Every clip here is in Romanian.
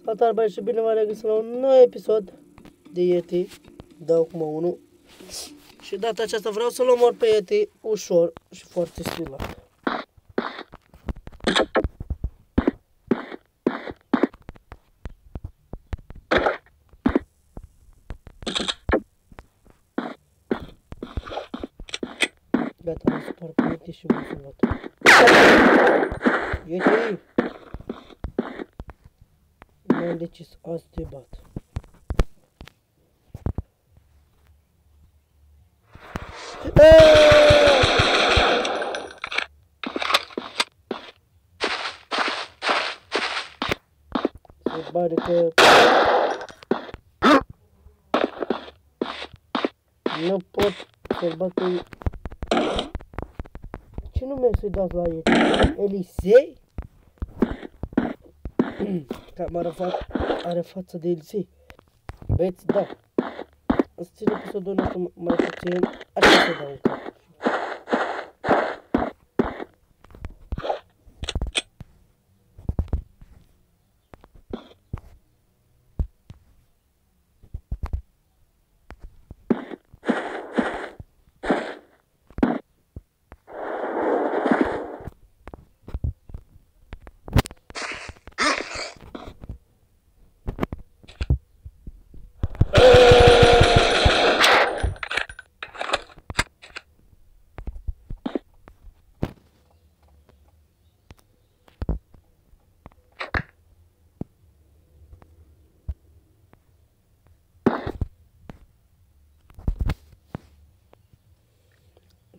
Salutare băieți și bine v-am regăsit la un nou episod de Yeti. Dau acum unul. Și data aceasta vreau să-l omor pe Yeti ușor și foarte stilat. Gata, am supărat pe Yeti și m-am salvat. Yeti! Mi-am decis azi te bat. Se pare că nu pot să-l bat pe... Ce nume să-i dați la Yeti? Elisei? Camera are față de Elisei. Băieți, da. Îți țin episodul nostru mai puțin. Așa să dau un cap.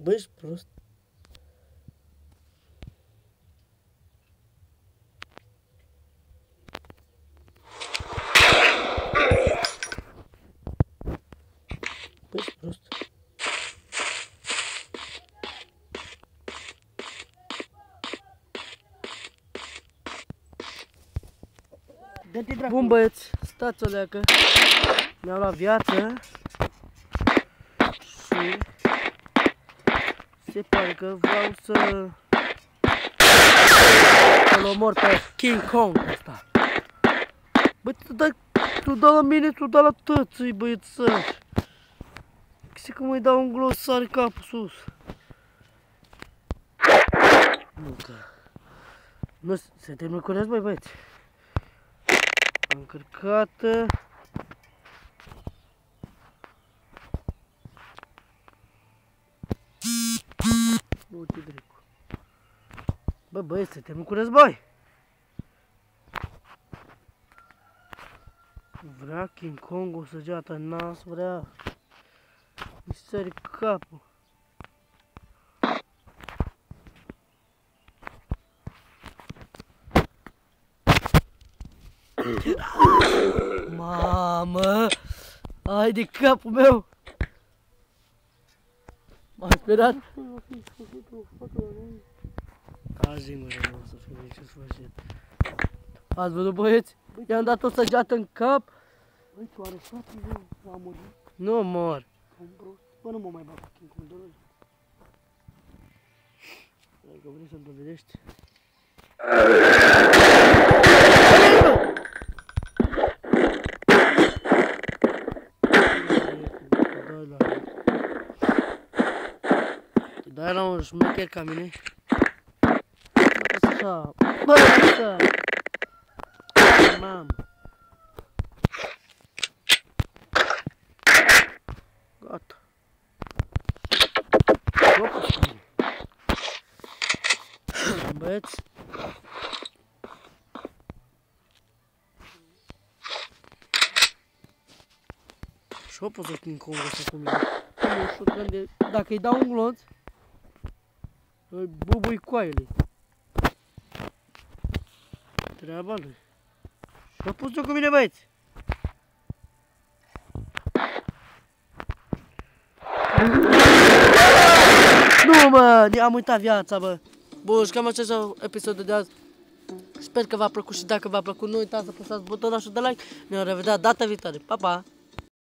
Bă, ești prost? Bă, ești prost? Bun băieți, stați o leacă. Mi-au luat viață. Și... se pare că vreau să-l omor pe King Kong ăsta. Băi, tu dai la mine, tu dai la tățui, băiețăși. Știi că mă-i dau un glosar capul sus. Nu că... Nu, se termină cu război, băieți. Am încărcat... Uite dracu. Bă, băieți, se termină cu război. Vrea King Kong o săgeată în nas, vrea. Mi sări capul. Mamă! Ai de capul meu! M-am sperat? Azi mă, nu o să fie nici sfârșit. Ați văzut, băieți? I-am dat o săgeată în cap. Băi, tu arestat, eu am murit. Nu mor. Bă, nu mă mai bat cu King Kong, dă-l. Dacă vrei să-mi dovedești. Dai la un șmecher ca mine. Așa. Bă, așa. Mamă. Gata. Băieți. Și o pot să King Kong ăsta cu mine. Dacă îi dau un glonț, îi bubui coaiele. Treaba lui. Și-a pus-o cu mine, băieți. Nu, mă, am uitat viața, bă. Bun, și cam acesta episodul de azi. Sper că v-a plăcut și dacă v-a plăcut, nu uitați să apăsați butonul de like. Ne vom revedea data viitoare. Pa, pa!